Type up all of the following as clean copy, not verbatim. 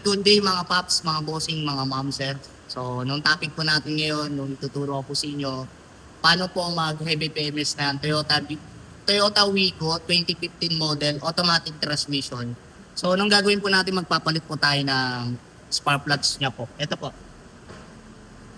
Good day mga paps, mga bossing, mga mom sir. So, nung topic po natin ngayon, nung ituturo ko po sa inyo, paano po mag-heavy PMS ng Toyota Wigo 2015 model automatic transmission. So, nung gagawin po natin, magpapalit po tayo ng spark plugs niya po. Ito po.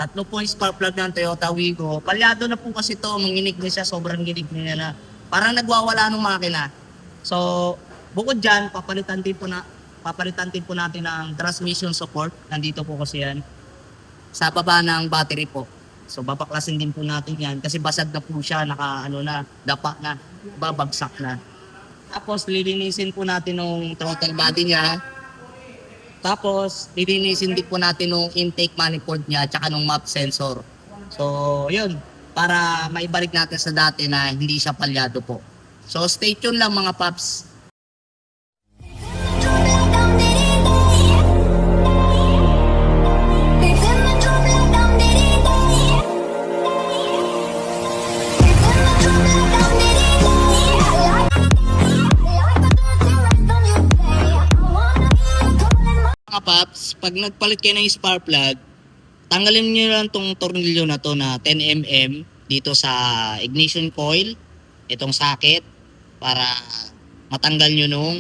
Tatlo po yung spark plug ng Toyota Wigo. Palyado na po kasi to, manginig na siya, sobrang ginig niya na. Parang nagwawala ng makina. So, bukod dyan, papalitan din po natin ng transmission support. Nandito po kasi yan. Sa baba ng battery po. So, babaklasin din po natin yan kasi basag na po siya, dapa na, babagsak na. Tapos, lilinisin po natin yung throttle body niya. Tapos, lilinisin din po natin yung intake manifold niya at nung map sensor. So, yun. Para maibalik natin sa dati na hindi siya palyado po. So, stay tuned lang mga paps. Mga paps, pag nagpalit kayo ng spark plug, tanggalin nyo lang tong tornilyo na to na 10mm dito sa ignition coil, itong socket, para matanggal nyo nung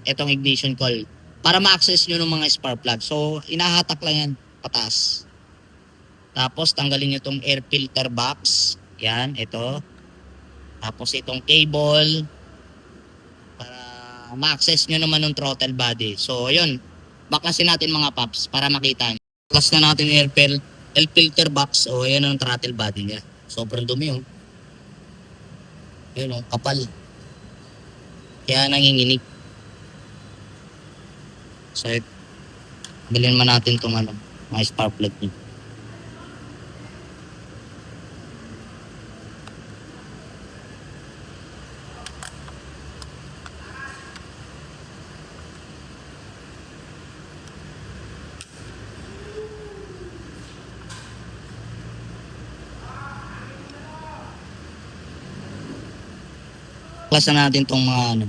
itong ignition coil. Para ma-access nyo ng mga spark plug. So, inahatak lang yan pataas. Tapos, tanggalin nyo itong air filter box. Yan, ito. Tapos, itong cable para ma-access nyo naman ng throttle body. So, yun. Baklasin natin mga paps para makita nyo. Baklas na natin air filter box. O, yan ang throttle body niya. Sobrang dumi, oh. Yun, oh, kapal. Kaya nanginginig. So, bilhin man natin itong mga spark plug niya. Klasa natin tong mga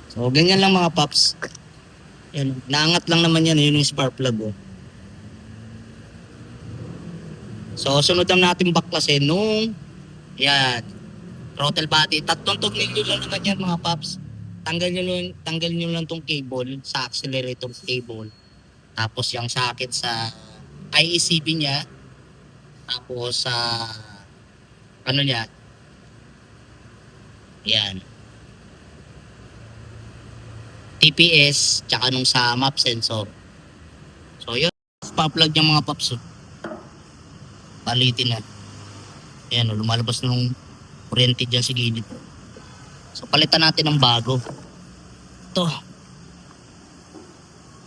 So, ganyan lang mga paps. Yan, naangat lang naman yan. Yun yung spark plug, oh. So, sunod natin baklasin nung yan, throttle body. Tatlong tornilyo lang naman yan mga paps. Tanggal nyo lang tong cable sa accelerator cable. Tapos yung socket sa IECB niya. Tapos sa niya. Yan. TPS, tsaka nung sa map sensor. So, yun. Pa-plug yung mga paps. Palitin na. Ayan, lumalabas nung kuryente dyan sa gilid. So, palitan natin ng bago. Ito.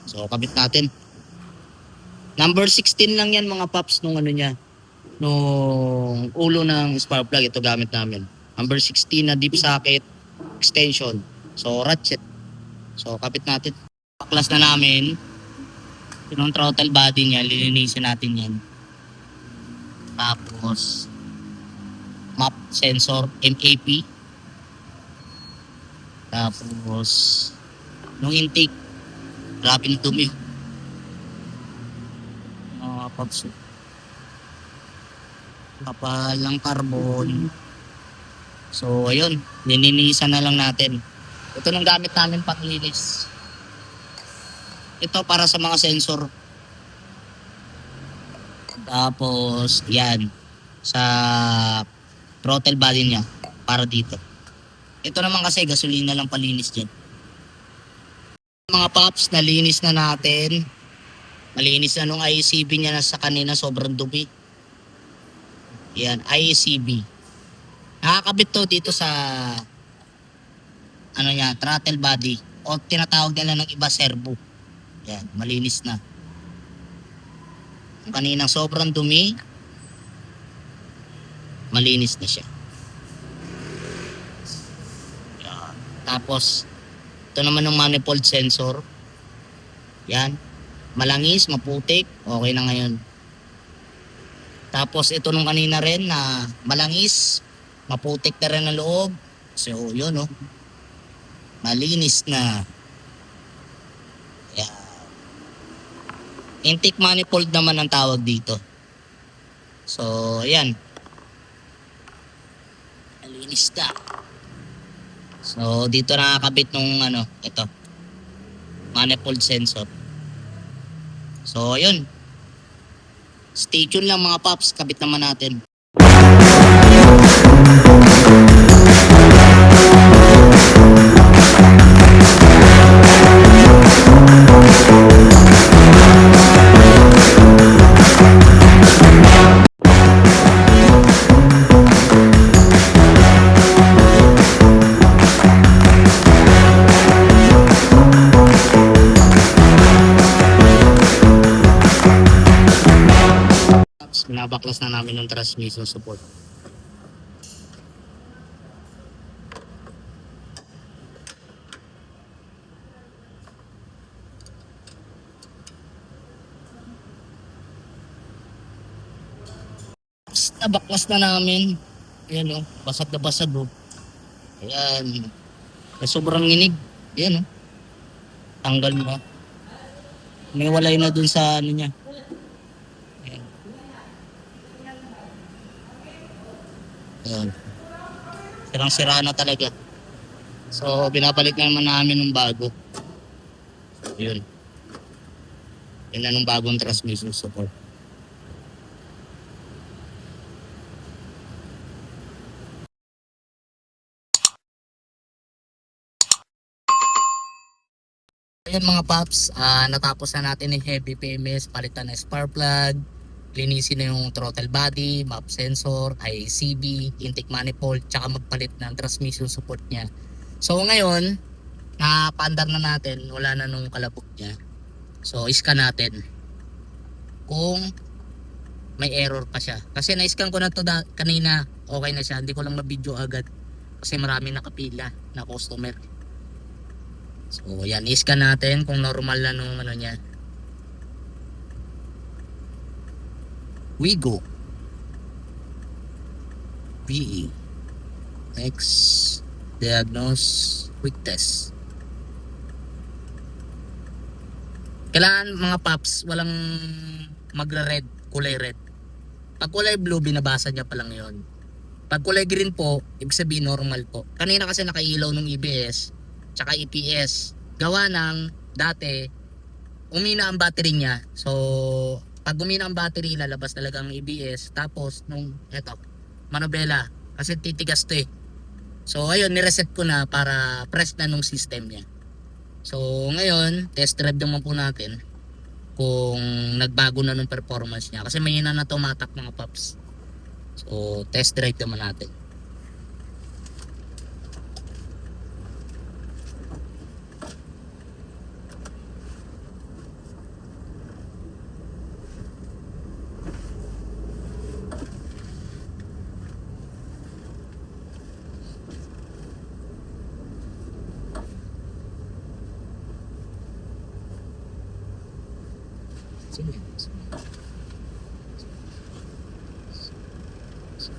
So, kabit natin. Number 16 lang yan mga paps nung niya. Nung ulo ng spark plug. Ito gamit namin. Number 16 na deep socket extension. So, ratchet. So, kapit natin. Baklas na namin. Yung throttle body niya, lilinisin natin yan. Tapos, map sensor, MAP. Tapos, nung intake, grabe na dumi. Paps. Kapal ng carbon. So, ayun. Lininisan na lang natin. Ito nang gamit namin panglinis. Ito para sa mga sensor. Tapos, yan. Sa throttle body niya. Para dito. Ito naman kasi gasolina lang palinis dyan. Mga paps, nalinis na natin. Malinis na nung IECB niya na sa kanina. Sobrang dumi. Yan, IECB. Nakakabit to dito sa throttle body o tinatawag nila ng iba servo. Yan, malinis na. Kaninang sobrang dumi, malinis na siya. Yan. Tapos ito naman ng manifold sensor. Yan, malangis, maputik, okay na ngayon. Tapos ito nung kanina rin na malangis, maputik na rin ang loob. So yun, oh. Malinis na. Ayan. Intake manifold naman ang tawag dito. So, ayan. Nalinis na. So, dito nakakabit nung ito. Manifold sensor. So, ayun. Stay tuned lang mga paps. Kabit naman natin. Binabaklas na namin ng transmission support. Nabaklas na namin. Ayan o, basag na basag o. Ayan. Sobrang inig. Ayan o. Tanggal mo. May walay na dun sa niya. Ayan. Ayan. Sirang-sira na talaga. So, binabalik naman namin ng bago. Yun. Yun na nung bagong transmission support. Ayan mga paps, natapos na natin yung heavy PMS, palitan ng spark plug, linisin na yung throttle body, map sensor, ICB, intake manifold, tsaka magpalit ng transmission support niya. So ngayon, napandar na natin, wala na nung kalabog niya. So iscan natin kung may error pa siya. Kasi na-scan ko na to kanina, okay na siya, hindi ko lang ma-video agad kasi marami nakapila na customer. So yan, i-scan natin kung normal na nung niya. Wigo VE Next, diagnose, quick test. Kailangan mga paps, walang magra-red, kulay red. Pag kulay blue, binabasa niya pa lang yon. Pag kulay green po, ibig sabihin normal po. Kanina kasi nakailaw ng EBS tsaka EPS, gawa ng dati umina ang battery niya. So pag umina ang battery, lalabas talaga ang EBS. Tapos nung manobela, kasi titigas to eh. So ayun, nireset ko na para press na nung system niya. So ngayon, test drive naman po natin kung nagbago na nung performance niya, kasi may na tumatak mga paps. So test drive naman natin. Sige.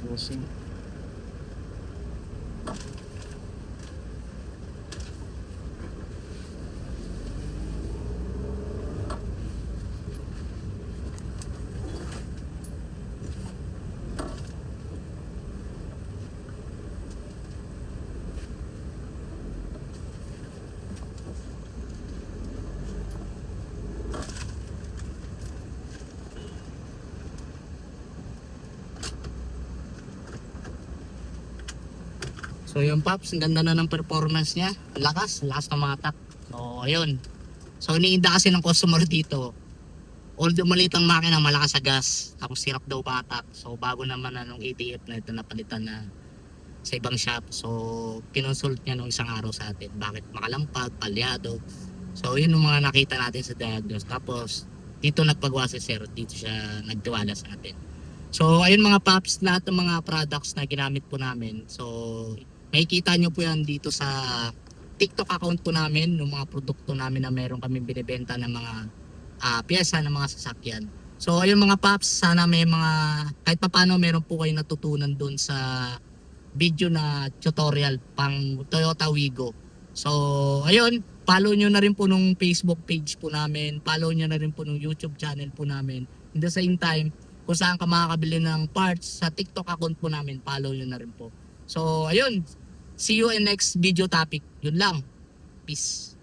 Closing. So yung paps, ang ganda na ng performance niya. Lakas na matak. So ayun. So iniinda kasi ng customer dito. Although maliit ang makina, malakas sa gas. Tapos sirap daw batak. So bago naman na nung ATF na ito napalitan na sa ibang shop. So kinonsult niya nung isang araw sa atin. Bakit makalampag, palyado. So yun yung mga nakita natin sa diagnose. Tapos dito nagpagawa si sir. Dito siya nagtiwala sa atin. So ayun mga paps, lahat ng mga products na ginamit po namin. So makikita nyo po yan dito sa TikTok account po namin, ng mga produkto namin na meron kami binibenta ng mga piyesa ng mga sasakyan. So ayun mga paps, sana may mga kahit paano meron po kayo natutunan doon sa video na tutorial pang Toyota Wigo. So ayun, follow nyo na rin po nung Facebook page po namin, follow nyo na rin po nung YouTube channel po namin. In the same time, kung saan ka makakabili ng parts sa TikTok account po namin, follow nyo na rin po. So, ayun. See you in next video topic. Yun lang. Peace.